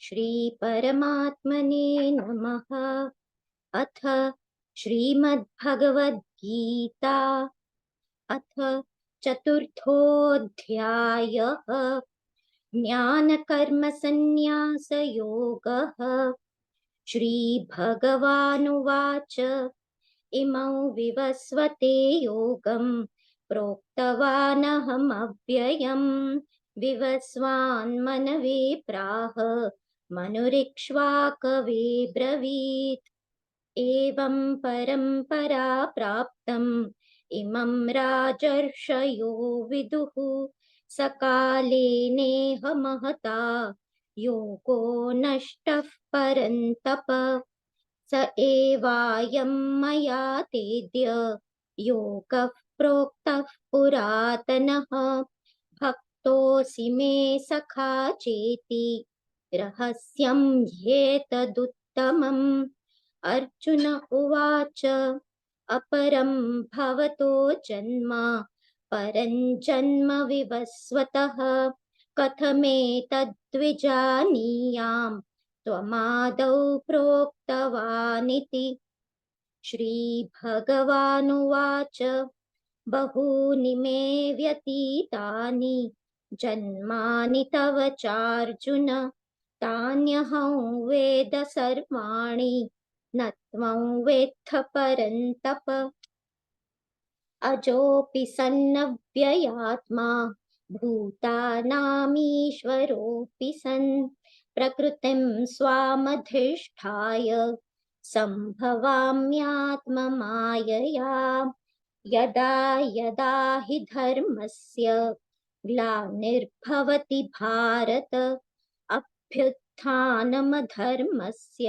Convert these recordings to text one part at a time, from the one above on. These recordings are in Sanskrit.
श्री परमात्मने नमः। अथ श्रीमद्भगवद्गीता अथ चतुर्थोऽध्यायः। ज्ञानकर्मसन्न्यासयोगः। श्रीभगवानुवाच इमौ विवस्वते योगं प्रोक्तवानहमव्ययम् विवस्वान्मनवे प्राह मनुरिक्ष्वाकवे ब्रवीत्। एवं परम्परा प्राप्तम् इमं राजर्षयो विदुः सकाले नेह महता योगो नष्टः परन्तप। स एवायं मया तेद्य योगः प्रोक्तः पुरातनः भक्तोऽसि मे सखा चेति रहस्यं ह्येतदुत्तमम्। अर्जुन उवाच अपरं भवतो जन्म परं जन्म विवस्वतः कथमेतद्विजानीयाम् त्वमादौ प्रोक्तवानिति। श्रीभगवानुवाच बहूनि मे व्यतीतानि जन्मानि तव चार्जुन तान्यहं वेद सर्वाणि न त्वं वेत्थ परन्तप। अजोऽपि सन्नव्ययात्मा भूतानामीश्वरोऽपि सन् प्रकृतिं स्वामधिष्ठाय सम्भवाम्यात्ममायया। यदा यदा हि धर्मस्य ग्लानिर्भवति भारत अभ्युत्थानमधर्मस्य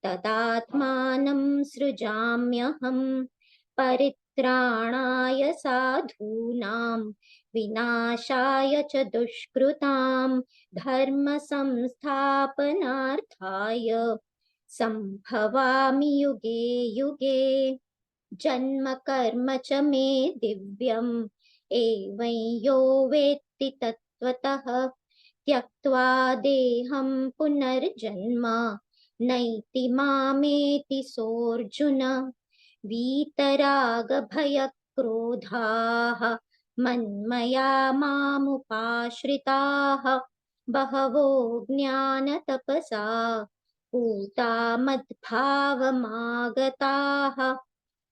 तदात्मानं सृजाम्यहम्। परित्राणाय साधूनां विनाशाय च दुष्कृतां धर्म संस्थापनार्थाय सम्भवामि युगे युगे। जन्म कर्म च मे दिव्यम् एवं यो वेत्ति तत्त्वतः त्यक्त्वा देहं पुनर्जन्म नैति मामेति सोऽर्जुन। वीतरागभयक्रोधाः मन्मया मामुपाश्रिताः बहवो ज्ञानतपसा पूता मद्भावमागताः।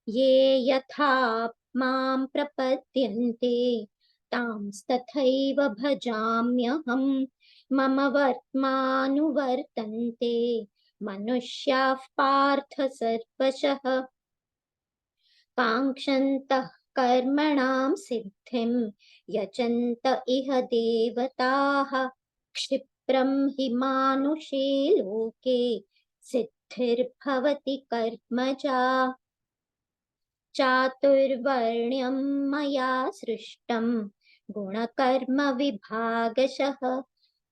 ये यथा मां प्रपद्यन्ते तांस्तथैव भजाम्यहम्। मम वर्त्मानुवर्तन्ते मनुष्याः पार्थ सर्वशः काङ्क्षन्तः कर्मणां सिद्धिं यजन्त इह देवताः। क्षिप्रं हि मानुषे लोके सिद्धिर्भवति कर्मजा। चातुर्वर्ण्यं मया सृष्टं गुणकर्मविभागशः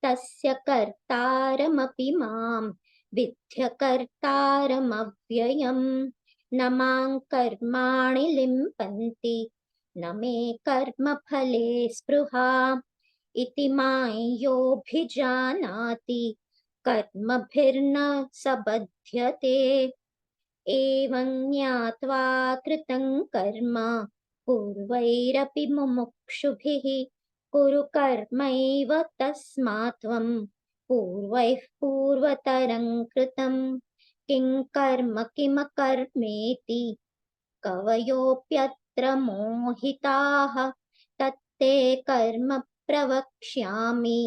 तस्य कर्तारमपि मां विद्य कर्तारमव्ययम्। न मां कर्माणि लिम्पन्ति न मे कर्मफले स्पृहा इति मां योऽभिजानाति कर्मभिर्न स बध्यते। एवं ज्ञात्वा कृतं कर्म पूर्वैरपि मुमुक्षुभिः कुरु कर्मैव तस्मात् त्वं पूर्वैः पूर्वतरं कृतं किं कर्म किमकर्मेति कवयोऽप्यत्र मोहिताः। तत्ते कर्म प्रवक्ष्यामि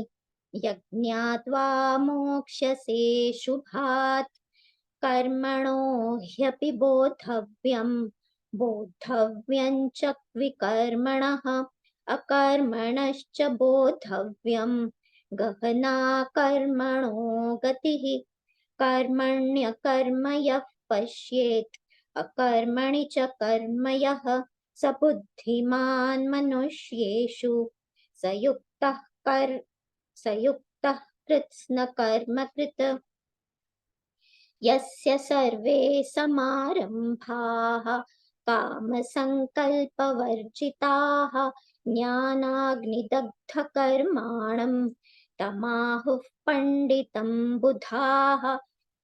यज्ञात्वा मोक्ष्यसे शुभात्। कर्मणो ह्यपि बोद्धव्यं च विकर्मणः अकर्मणश्च बोद्धव्यं गहना कर्मणो गतिः। कर्मण्यकर्म यः पश्येत् अकर्मणि च कर्म यः स बुद्धिमान् मनुष्येषु स युक्तः कृत्स्नकर्मकृत्। यस्य सर्वे समारम्भाः कामसङ्कल्पवर्जिताः ज्ञानाग्निदग्धकर्माणं तमाहुः पण्डितं बुधाः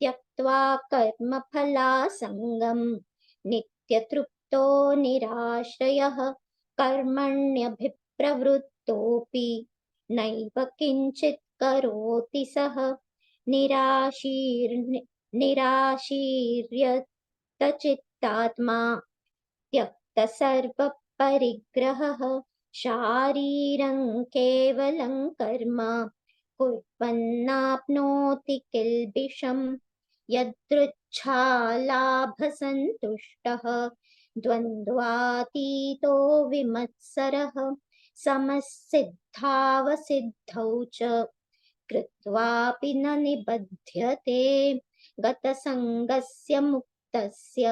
त्यक्त्वा कर्मफलासङ्गम् नित्यतृप्तो निराश्रयः कर्मण्यभिप्रवृत्तोऽपि नैव किञ्चित् करोति सः निराशीर्यतचित्तात्मा त्यक्तसर्वपरिग्रहः शारीरं केवलं कर्म कुर्वन्नाप्नोति किल्बिषम् यदृच्छालाभसन्तुष्टः द्वन्द्वातीतो विमत्सरः समसिद्धावसिद्धौ च कृत्वापि न निबध्यते गतसङ्गस्य मुक्तस्य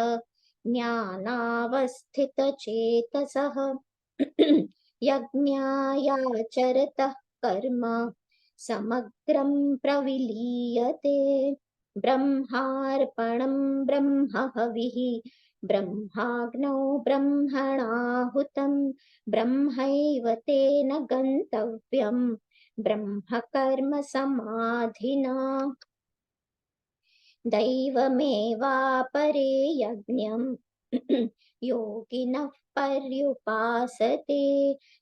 ज्ञानावस्थितचेतसः यज्ञायाचरतः कर्म समग्रं प्रविलीयते ब्रह्मार्पणं ब्रह्महविः ब्रह्माग्नौ ब्रह्मणाहुतं ब्रह्मैव तेन गन्तव्यं ब्रह्मकर्म समाधिना दैवमेवापरे यज्ञम् योगिनः पर्युपासते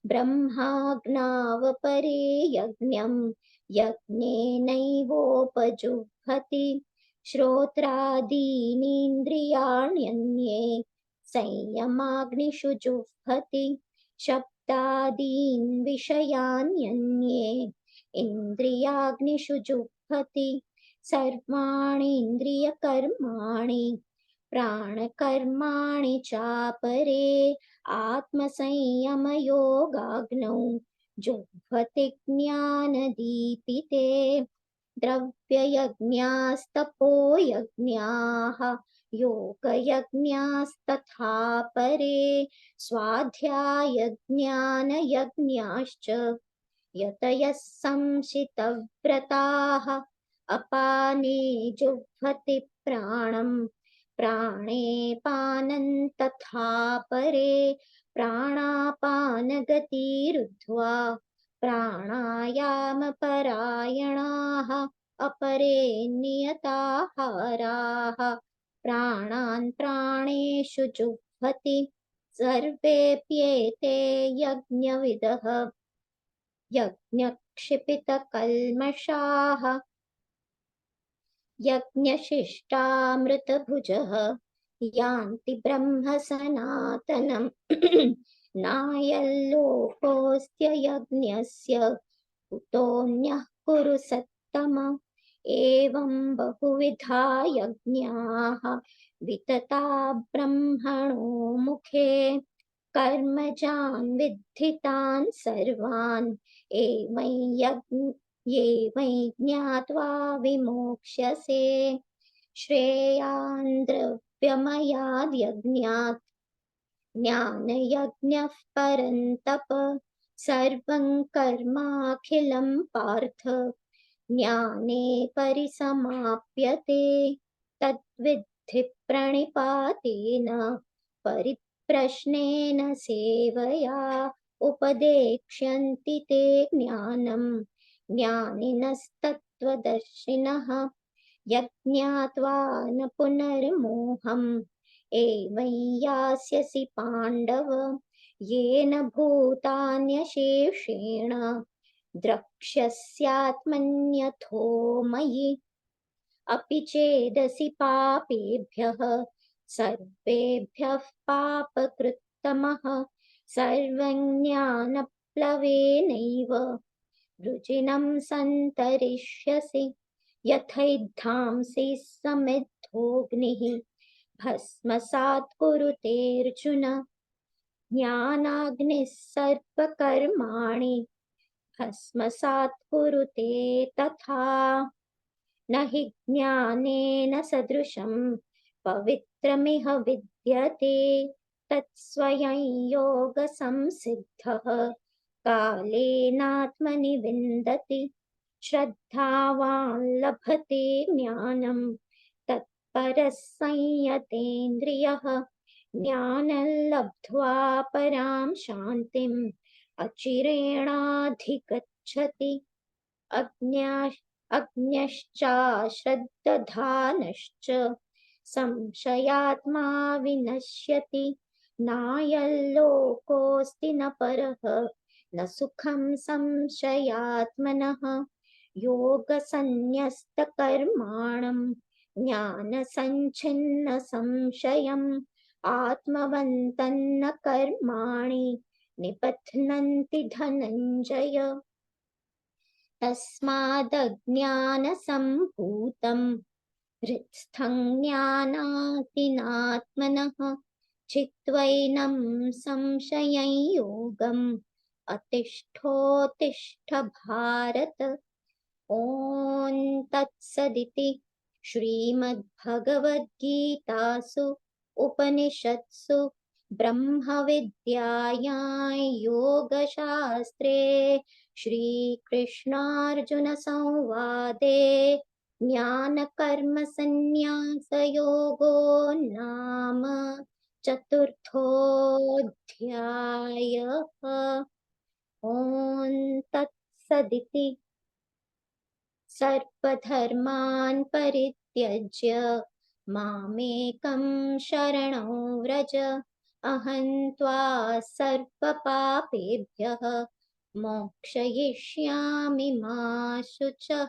ब्रह्माज्ञावपरे यज्ञं यज्ञेनैवोपजुह्वति श्रोत्रादीनीन्द्रियाण्यन्ये संयमाग्निषु जुह्वति शब्दादीन् विषयान्यन्ये इन्द्रियाग्निषु जुह्वति सर्वाणीन्द्रियकर्माणि प्राणकर्माणि चापरे आत्मसंयमयोगाग्नौ जुह्वति ज्ञानदीपिते द्रव्ययज्ञास्तपोयज्ञाः योगयज्ञास्तथा परे स्वाध्यायज्ञानयज्ञाश्च यतयः संशितव्रताः अपाने जुह्वति प्राणं प्राणे पानं तथा परे प्राणापानगतिरुद्ध्वा प्राणायामपरायणाः अपरे नियताहाराः प्राणान् प्राणेषु जुह्वति सर्वेऽप्येते यज्ञविदः यज्ञक्षिपितकल्मषाः यज्ञशिष्टामृतभुजः यान्ति ब्रह्म सनातनम् नायल्लोकोऽस्त्ययज्ञस्य कुतोऽन्यः कुरु सत्तम एवं बहुविधा यज्ञाः वितता ब्रह्मणो मुखे कर्मजान् विद्धितान् सर्वान् एवं ज्ञात्वा विमोक्ष्यसे श्रेयान् द्रव्यमयाद् यज्ञात् ज्ञानयज्ञः परन्तप सर्वं कर्माखिलं पार्थ ज्ञाने परिसमाप्यते तद्विद्धि प्रणिपातेन परिप्रश्नेन सेवया उपदेक्ष्यन्ति ते ज्ञानम् ज्ञानिनस्तत्त्वदर्शिनः यज्ञात्वा न पुनर्मोहम् एवं यास्यसि पाण्डव येन भूतान्यशेषेण द्रक्ष्यस्यात्मन्यथो मयि अपि चेदसि पापेभ्यः सर्वेभ्यः पापकृत्तमः सर्वं ज्ञानप्लवेनैव वृजिनं सन्तरिष्यसि यथैद्धांसि समिद्धोऽग्निः भस्मसात् कुरुतेऽर्जुन ज्ञानाग्निः सर्वकर्माणि भस्मसात् कुरुते तथा न हि ज्ञानेन सदृशं पवित्रमिह विद्यते तत्स्वयं योगसंसिद्धः कालेनात्मनि विन्दति श्रद्धावान् लभते ज्ञानं तत्परः संयतेन्द्रियः ज्ञानं लब्ध्वा परां शान्तिम् अचिरेणाधिगच्छति अज्ञश्चाश्रद्धधानश्च संशयात्मा विनश्यति। नायल्लोकोऽस्ति न परः न सुखं संशयात्मनः। योगसन्न्यस्तकर्माणं ज्ञानसञ्छिन्न संशयम् आत्मवन्तन्न कर्माणि निबध्नन्ति धनञ्जय। तस्मादज्ञानसम्भूतं हृत्स्थं ज्ञानातिनात्मनः चित्वैनं संशयं योगम् अतिष्ठोत्तिष्ठ भारत। ॐ तत्सदिति श्रीमद्भगवद्गीतासु उपनिषत्सु ब्रह्मविद्यायां योगशास्त्रे श्रीकृष्णार्जुनसंवादे ज्ञानकर्मसन्न्यासयोगो नाम चतुर्थोऽध्यायः। ॐ तत्सदिति। सर्वधर्मान् परित्यज्य मामेकं शरणं व्रज। अहं त्वा सर्वपापेभ्यः मोक्षयिष्यामि मा शुचः।